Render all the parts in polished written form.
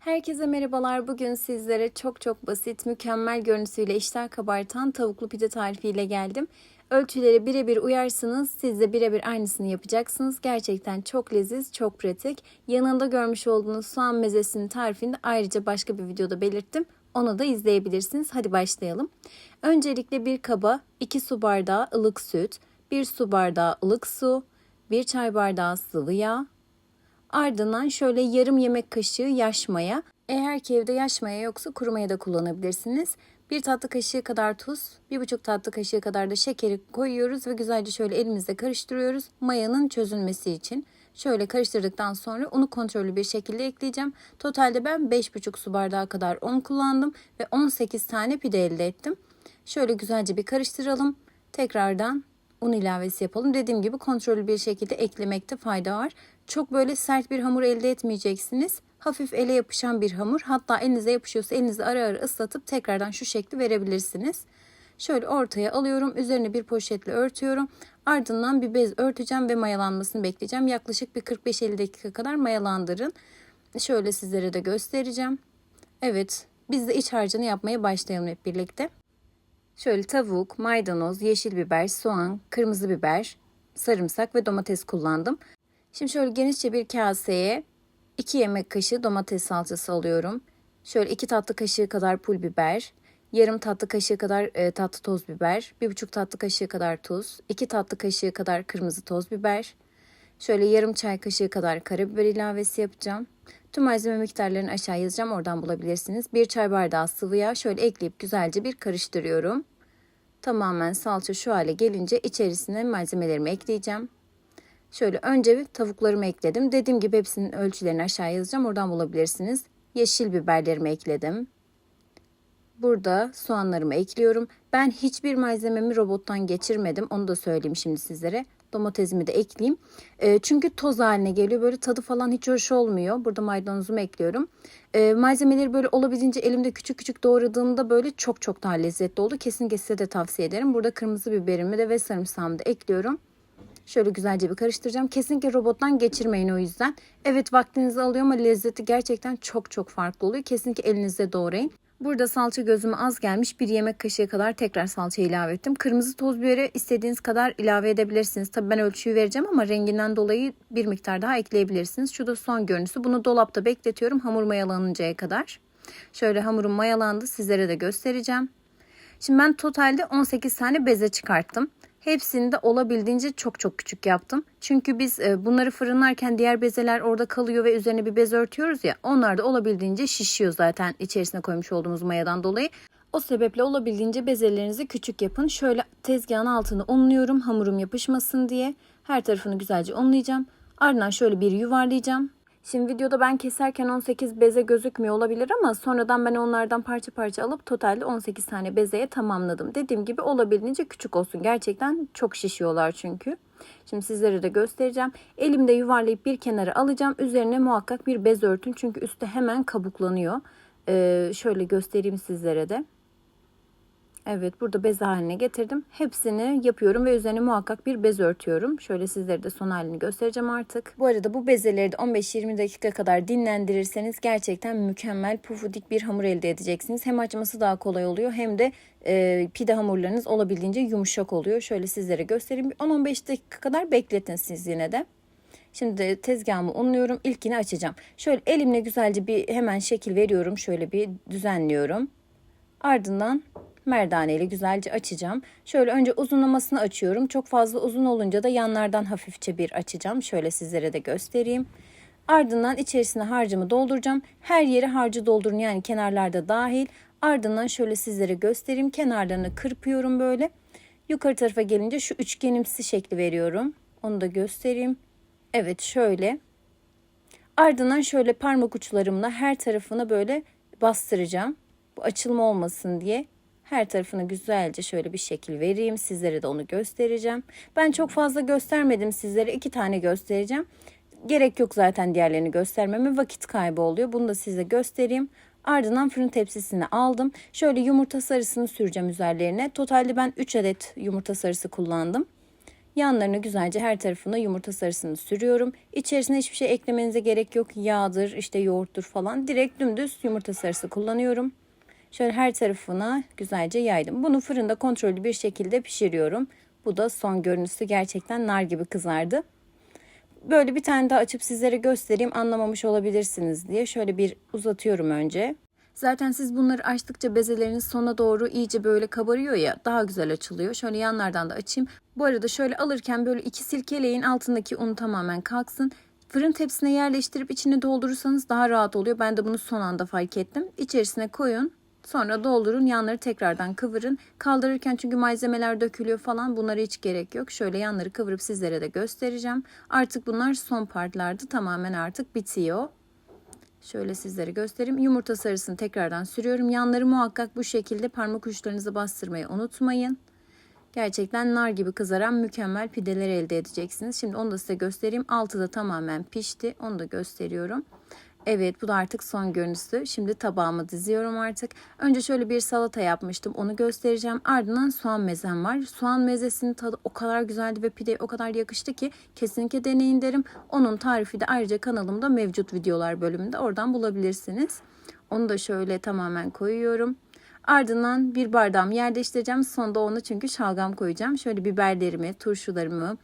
Herkese merhabalar. Bugün sizlere çok basit, mükemmel görüntüsüyle iştah kabartan tavuklu pide tarifiyle geldim. Ölçüleri birebir uyarsınız, siz de birebir aynısını yapacaksınız. Gerçekten çok leziz, çok pratik. Yanında görmüş olduğunuz soğan mezesinin tarifini de ayrıca başka bir videoda belirttim. Onu da izleyebilirsiniz. Hadi başlayalım. Öncelikle bir kaba 2 su bardağı ılık süt, 1 su bardağı ılık su, 1 çay bardağı sıvı yağ, ardından şöyle yarım yemek kaşığı yaş maya. Eğer ki evde yaş maya yoksa kuru maya da kullanabilirsiniz. 1 tatlı kaşığı kadar tuz, 1,5 tatlı kaşığı kadar da şekeri koyuyoruz ve güzelce şöyle elimizle karıştırıyoruz mayanın çözülmesi için. Şöyle karıştırdıktan sonra unu kontrollü bir şekilde ekleyeceğim. Totalde ben 5,5 su bardağı kadar un kullandım ve 18 tane pide elde ettim. Şöyle güzelce bir karıştıralım. Tekrardan un ilavesi yapalım. Dediğim gibi kontrollü bir şekilde eklemekte fayda var. Çok böyle sert bir hamur elde etmeyeceksiniz. Hafif ele yapışan bir hamur. Hatta elinize yapışıyorsa elinizi ara ara ıslatıp tekrardan şu şekli verebilirsiniz. Şöyle ortaya alıyorum. Üzerine bir poşetle örtüyorum. Ardından bir bez örteceğim ve mayalanmasını bekleyeceğim. Yaklaşık bir 45-50 dakika kadar mayalandırın. Şöyle sizlere de göstereceğim. Evet, biz de iç harcını yapmaya başlayalım hep birlikte. Şöyle tavuk, maydanoz, yeşil biber, soğan, kırmızı biber, sarımsak ve domates kullandım. Şimdi şöyle genişçe bir kaseye 2 yemek kaşığı domates salçası alıyorum. Şöyle 2 tatlı kaşığı kadar pul biber, yarım tatlı kaşığı kadar tatlı toz biber, 1,5 tatlı kaşığı kadar tuz, 2 tatlı kaşığı kadar kırmızı toz biber. Şöyle yarım çay kaşığı kadar karabiber ilavesi yapacağım. Tüm malzeme miktarlarını aşağı yazacağım, oradan bulabilirsiniz. 1 çay bardağı sıvı yağ şöyle ekleyip güzelce bir karıştırıyorum. Tamamen salça şu hale gelince içerisine malzemelerimi ekleyeceğim. Şöyle önce tavuklarımı ekledim. Dediğim gibi hepsinin ölçülerini aşağı yazacağım. Oradan bulabilirsiniz. Yeşil biberlerimi ekledim. Burada soğanlarımı ekliyorum. Ben hiçbir malzememi robottan geçirmedim. Onu da söyleyeyim şimdi sizlere. Domatesimi de ekleyeyim. Çünkü toz haline geliyor. Böyle tadı falan hiç hoş olmuyor. Burada maydanozumu ekliyorum. Malzemeleri böyle olabildiğince elimde küçük küçük doğradığımda böyle çok daha lezzetli oldu. Kesinlikle size de tavsiye ederim. Burada kırmızı biberimi de ve sarımsağımı da ekliyorum. Şöyle güzelce bir karıştıracağım. Kesinlikle robottan geçirmeyin o yüzden. Evet, vaktinizi alıyor ama lezzeti gerçekten çok farklı oluyor. Kesinlikle elinizde doğrayın. Burada salça gözüme az gelmiş. 1 yemek kaşığı kadar tekrar salça ilave ettim. Kırmızı toz biberi istediğiniz kadar ilave edebilirsiniz. Tabii ben ölçüyü vereceğim ama renginden dolayı bir miktar daha ekleyebilirsiniz. Şu da son görüntüsü. Bunu dolapta bekletiyorum hamur mayalanıncaya kadar. Şöyle hamurum mayalandı. Sizlere de göstereceğim. Şimdi ben totalde 18 tane beze çıkarttım. Hepsini de olabildiğince çok küçük yaptım. Çünkü biz bunları fırınlarken diğer bezeler orada kalıyor ve üzerine bir bez örtüyoruz ya. Onlar da olabildiğince şişiyor zaten içerisine koymuş olduğumuz mayadan dolayı. O sebeple olabildiğince bezelerinizi küçük yapın. Şöyle tezgahın altını unluyorum hamurum yapışmasın diye. Her tarafını güzelce unlayacağım. Ardından şöyle bir yuvarlayacağım. Şimdi videoda ben keserken 18 beze gözükmüyor olabilir ama sonradan ben onlardan parça alıp totalde 18 tane bezeye tamamladım. Dediğim gibi olabildiğince küçük olsun. Gerçekten çok şişiyorlar çünkü. Şimdi sizlere de göstereceğim. Elimde yuvarlayıp bir kenara alacağım. Üzerine muhakkak bir bez örtün çünkü üstte hemen kabuklanıyor. Şöyle göstereyim sizlere de. Evet, burada bez haline getirdim. Hepsini yapıyorum ve üzerine muhakkak bir bez örtüyorum. Şöyle sizlere de son halini göstereceğim artık. Bu arada bu bezeleri de 15-20 dakika kadar dinlendirirseniz gerçekten mükemmel pufudik bir hamur elde edeceksiniz. Hem açması daha kolay oluyor hem de pide hamurlarınız olabildiğince yumuşak oluyor. Şöyle sizlere göstereyim. 10-15 dakika kadar bekletin siz yine de. Şimdi de tezgahımı unluyorum. İlkini açacağım. Şöyle elimle güzelce bir hemen şekil veriyorum. Şöyle bir düzenliyorum. Ardından merdaneyle güzelce açacağım. Şöyle önce uzunlamasını açıyorum. Çok fazla uzun olunca da yanlardan hafifçe bir açacağım. Şöyle sizlere de göstereyim. Ardından içerisine harcımı dolduracağım. Her yere harcı doldurun, yani kenarlarda dahil. Ardından şöyle sizlere göstereyim. Kenarlarını kırpıyorum böyle. Yukarı tarafa gelince şu üçgenimsi şekli veriyorum. Onu da göstereyim. Evet, şöyle. Ardından şöyle parmak uçlarımla her tarafını böyle bastıracağım. Bu açılma olmasın diye her tarafını güzelce şöyle bir şekil vereyim. Sizlere de onu göstereceğim. Ben çok fazla göstermedim sizlere. 2 tane göstereceğim. Gerek yok zaten diğerlerini göstermeme. Vakit kaybı oluyor. Bunu da size göstereyim. Ardından fırın tepsisini aldım. Şöyle yumurta sarısını süreceğim üzerlerine. Totalde ben 3 adet yumurta sarısı kullandım. Yanlarını güzelce her tarafına yumurta sarısını sürüyorum. İçerisine hiçbir şey eklemenize gerek yok. Yağdır, işte yoğurttur falan. Direkt dümdüz yumurta sarısı kullanıyorum. Şöyle her tarafına güzelce yaydım. Bunu fırında kontrollü bir şekilde pişiriyorum. Bu da son görüntüsü, gerçekten nar gibi kızardı. Böyle bir tane daha açıp sizlere göstereyim, anlamamış olabilirsiniz diye. Şöyle bir uzatıyorum önce. Zaten siz bunları açtıkça bezeleriniz sona doğru iyice böyle kabarıyor ya, daha güzel açılıyor. Şöyle yanlardan da açayım. Bu arada şöyle alırken böyle 2 silkeleyin, altındaki un tamamen kalksın. Fırın tepsisine yerleştirip içine doldurursanız daha rahat oluyor. Ben de bunu son anda fark ettim. İçerisine koyun. Sonra doldurun, yanları tekrardan kıvırın. Kaldırırken çünkü malzemeler dökülüyor falan, bunlara hiç gerek yok. Şöyle yanları kıvırıp sizlere de göstereceğim. Artık bunlar son partlardı, tamamen artık bitiyor. Şöyle sizlere göstereyim. Yumurta sarısını tekrardan sürüyorum. Yanları muhakkak bu şekilde parmak uçlarınızı bastırmayı unutmayın. Gerçekten nar gibi kızaran mükemmel pideler elde edeceksiniz. Şimdi onu da size göstereyim. Altı da tamamen pişti. Onu da gösteriyorum. Evet, bu da artık son görüntüsü. Şimdi tabağımı diziyorum artık. Önce şöyle bir salata yapmıştım. Onu göstereceğim. Ardından soğan mezem var. Soğan mezesinin tadı o kadar güzeldi ve pideye o kadar yakıştı ki kesinlikle deneyin derim. Onun tarifi de ayrıca kanalımda mevcut, videolar bölümünde. Oradan bulabilirsiniz. Onu da şöyle tamamen koyuyorum. Ardından bir bardağımı yerleştireceğim. Sonda onu çünkü şalgam koyacağım. Şöyle biberlerimi, turşularımı,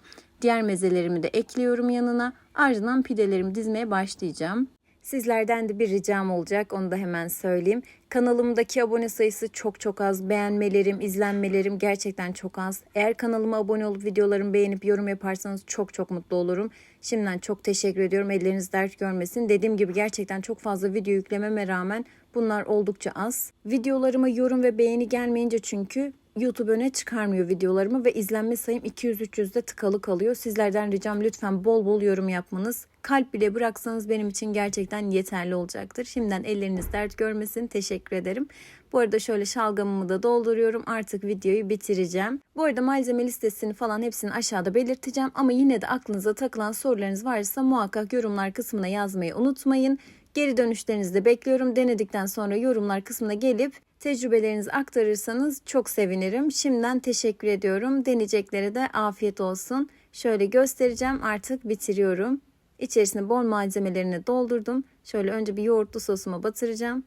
diğer mezelerimi de ekliyorum yanına. Ardından pidelerimi dizmeye başlayacağım. Sizlerden de bir ricam olacak, onu da hemen söyleyeyim. Kanalımdaki abone sayısı çok az. Beğenmelerim, izlenmelerim gerçekten çok az. Eğer kanalıma abone olup videolarımı beğenip yorum yaparsanız çok mutlu olurum. Şimdiden çok teşekkür ediyorum. Elleriniz dert görmesin. Dediğim gibi gerçekten çok fazla video yüklememe rağmen bunlar oldukça az. Videolarıma yorum ve beğeni gelmeyince çünkü YouTube öne çıkarmıyor videolarımı ve izlenme sayım 200-300'de tıkalı kalıyor. Sizlerden ricam lütfen bol yorum yapmanız. Kalp bile bıraksanız benim için gerçekten yeterli olacaktır. Şimdiden elleriniz dert görmesin. Teşekkür ederim. Bu arada şöyle şalgamımı da dolduruyorum. Artık videoyu bitireceğim. Bu arada malzeme listesini falan hepsini aşağıda belirteceğim. Ama yine de aklınıza takılan sorularınız varsa muhakkak yorumlar kısmına yazmayı unutmayın. Geri dönüşlerinizi de bekliyorum. Denedikten sonra yorumlar kısmına gelip tecrübelerinizi aktarırsanız çok sevinirim. Şimdiden teşekkür ediyorum. Deneyeceklere de afiyet olsun. Şöyle göstereceğim, artık bitiriyorum. İçerisine bol malzemelerini doldurdum. Şöyle önce bir yoğurtlu sosuma batıracağım.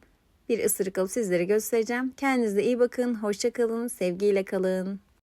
Bir ısırık alıp sizlere göstereceğim. Kendinize iyi bakın. Hoşça kalın. Sevgiyle kalın.